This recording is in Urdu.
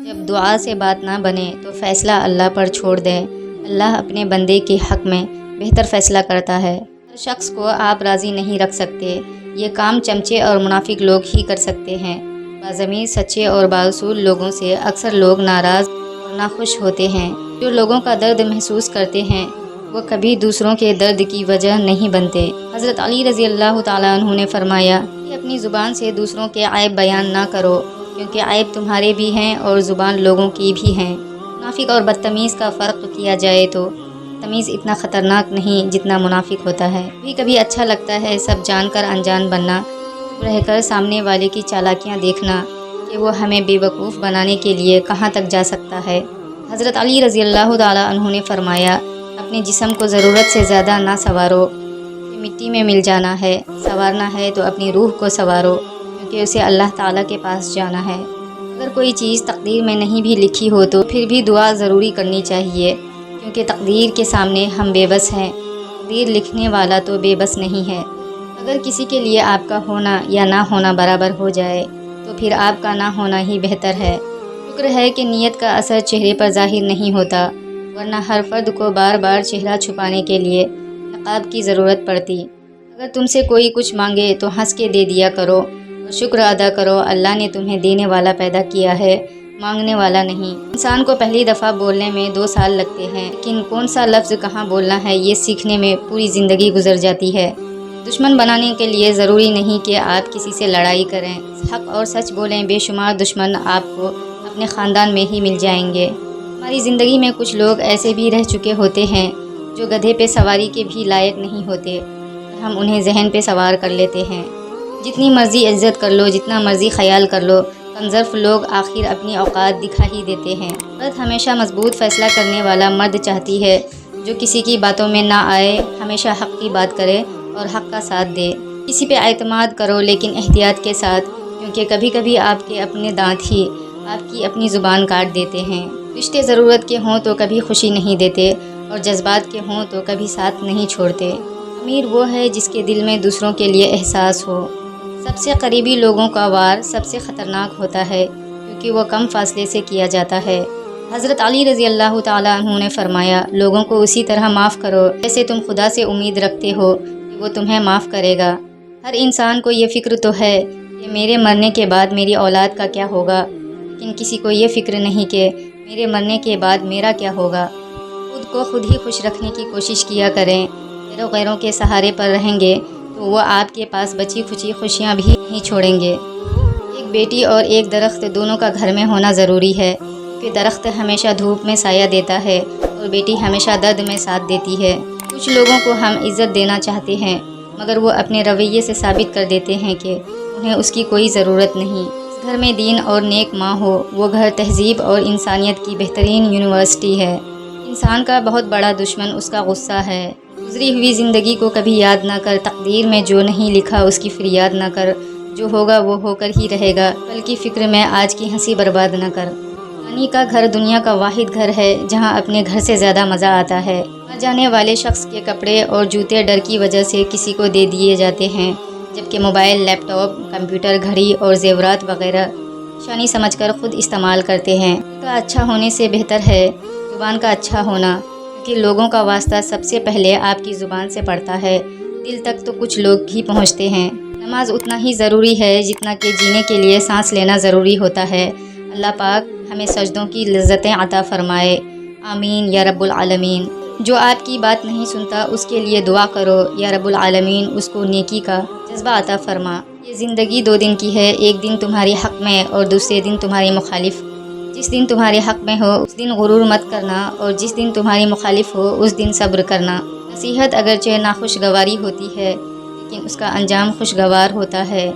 جب دعا سے بات نہ بنے تو فیصلہ اللہ پر چھوڑ دیں۔ اللہ اپنے بندے کے حق میں بہتر فیصلہ کرتا ہے۔ ہر شخص کو آپ راضی نہیں رکھ سکتے، یہ کام چمچے اور منافق لوگ ہی کر سکتے ہیں۔ باضمیر سچے اور بااصول لوگوں سے اکثر لوگ ناراض اور ناخوش ہوتے ہیں۔ جو لوگوں کا درد محسوس کرتے ہیں وہ کبھی دوسروں کے درد کی وجہ نہیں بنتے۔ حضرت علی رضی اللہ تعالیٰ عنہ نے فرمایا کہ اپنی زبان سے دوسروں کے عیب بیان نہ کرو، کیونکہ عیب تمہارے بھی ہیں اور زبان لوگوں کی بھی ہیں۔ منافق اور بدتمیز کا فرق کیا جائے تو تمیز اتنا خطرناک نہیں جتنا منافق ہوتا ہے۔ کبھی کبھی اچھا لگتا ہے سب جان کر انجان بننا، رہ کر سامنے والے کی چالاکیاں دیکھنا کہ وہ ہمیں بے وقوف بنانے کے لیے کہاں تک جا سکتا ہے۔ حضرت علی رضی اللہ تعالیٰ عنہ نے فرمایا اپنے جسم کو ضرورت سے زیادہ نہ سنوارو، کہ مٹی میں مل جانا ہے۔ سنوارنا ہے تو اپنی روح کو سنوارو، کیونکہ اسے اللہ تعالیٰ کے پاس جانا ہے۔ اگر کوئی چیز تقدیر میں نہیں بھی لکھی ہو تو پھر بھی دعا ضروری کرنی چاہیے، کیونکہ تقدیر کے سامنے ہم بے بس ہیں، تقدیر لکھنے والا تو بے بس نہیں ہے۔ اگر کسی کے لیے آپ کا ہونا یا نہ ہونا برابر ہو جائے تو پھر آپ کا نہ ہونا ہی بہتر ہے۔ شکر ہے کہ نیت کا اثر چہرے پر ظاہر نہیں ہوتا، ورنہ ہر فرد کو بار بار چہرہ چھپانے کے لیے نقاب کی ضرورت پڑتی۔ اگر تم سے کوئی کچھ مانگے تو ہنس کے دے دیا کرو اور شکر ادا کرو، اللہ نے تمہیں دینے والا پیدا کیا ہے، مانگنے والا نہیں۔ انسان کو پہلی دفعہ بولنے میں 2 سال لگتے ہیں، لیکن کون سا لفظ کہاں بولنا ہے یہ سیکھنے میں پوری زندگی گزر جاتی ہے۔ دشمن بنانے کے لیے ضروری نہیں کہ آپ کسی سے لڑائی کریں، حق اور سچ بولیں، بے شمار دشمن آپ کو اپنے خاندان میں ہی مل جائیں گے۔ ہماری زندگی میں کچھ لوگ ایسے بھی رہ چکے ہوتے ہیں جو گدھے پہ سواری کے بھی لائق نہیں ہوتے، ہم انہیں ذہن پہ سوار کر لیتے ہیں۔ جتنی مرضی عزت کر لو، جتنا مرضی خیال کر لو، کمظرف لوگ آخر اپنی اوقات دکھا ہی دیتے ہیں۔ عورت ہمیشہ مضبوط فیصلہ کرنے والا مرد چاہتی ہے، جو کسی کی باتوں میں نہ آئے، ہمیشہ حق کی بات کرے اور حق کا ساتھ دے۔ کسی پہ اعتماد کرو لیکن احتیاط کے ساتھ، کیونکہ کبھی کبھی آپ کے اپنے دانت ہی آپ کی اپنی زبان کاٹ دیتے ہیں۔ رشتے ضرورت کے ہوں تو کبھی خوشی نہیں دیتے، اور جذبات کے ہوں تو کبھی ساتھ نہیں چھوڑتے۔ امیر وہ ہے جس کے دل میں دوسروں کے لیے احساس ہو۔ سب سے قریبی لوگوں کا وار سب سے خطرناک ہوتا ہے، کیونکہ وہ کم فاصلے سے کیا جاتا ہے۔ حضرت علی رضی اللہ تعالیٰ عنہ نے فرمایا لوگوں کو اسی طرح معاف کرو جیسے تم خدا سے امید رکھتے ہو کہ وہ تمہیں معاف کرے گا۔ ہر انسان کو یہ فکر تو ہے کہ میرے مرنے کے بعد میری اولاد کا کیا ہوگا، لیکن کسی کو یہ فکر نہیں کہ میرے مرنے کے بعد میرا کیا ہوگا۔ خود کو خود ہی خوش رکھنے کی کوشش کیا کریں۔ غیروں کے سہارے پر رہیں گے تو وہ آپ کے پاس بچی کھچی خوشیاں بھی نہیں چھوڑیں گے۔ ایک بیٹی اور ایک درخت دونوں کا گھر میں ہونا ضروری ہے، کیونکہ درخت ہمیشہ دھوپ میں سایہ دیتا ہے اور بیٹی ہمیشہ درد میں ساتھ دیتی ہے۔ کچھ لوگوں کو ہم عزت دینا چاہتے ہیں، مگر وہ اپنے رویے سے ثابت کر دیتے ہیں کہ انہیں اس کی کوئی ضرورت نہیں۔ اس گھر میں دین اور نیک ماں ہو، وہ گھر تہذیب اور انسانیت کی بہترین یونیورسٹی ہے۔ انسان کا بہت بڑا دشمن اس کا غصہ ہے۔ گزری ہوئی زندگی کو کبھی یاد نہ کر، تقدیر میں جو نہیں لکھا اس کی فریاد نہ کر، جو ہوگا وہ ہو کر ہی رہے گا، کل کی فکر میں آج کی ہنسی برباد نہ کر۔ رانی کا گھر دنیا کا واحد گھر ہے جہاں اپنے گھر سے زیادہ مزہ آتا ہے۔ نہ جانے والے شخص کے کپڑے اور جوتے ڈر کی وجہ سے کسی کو دے دیے جاتے ہیں، جبکہ موبائل، لیپ ٹاپ، کمپیوٹر، گھڑی اور زیورات وغیرہ نشانی سمجھ کر خود استعمال کرتے ہیں۔ ان کا اچھا ہونے سے بہتر ہے زبان کا اچھا ہونا، کیونکہ لوگوں کا واسطہ سب سے پہلے آپ کی زبان سے پڑتا ہے، دل تک تو کچھ لوگ ہی پہنچتے ہیں۔ نماز اتنا ہی ضروری ہے جتنا کہ جینے کے لیے سانس لینا ضروری ہوتا ہے۔ اللہ پاک ہمیں سجدوں کی لذتیں عطا فرمائے، آمین یا رب العالمین۔ جو آپ کی بات نہیں سنتا اس کے لیے دعا کرو، یا رب العالمین اس کو نیکی کا جذبہ عطا فرما۔ یہ زندگی 2 دن کی ہے، ایک دن تمہاری حق میں اور دوسرے دن تمہاری مخالف۔ جس دن تمہارے حق میں ہو اس دن غرور مت کرنا، اور جس دن تمہاری مخالف ہو اس دن صبر کرنا۔ نصیحت اگرچہ ناخوشگواری ہوتی ہے، لیکن اس کا انجام خوشگوار ہوتا ہے۔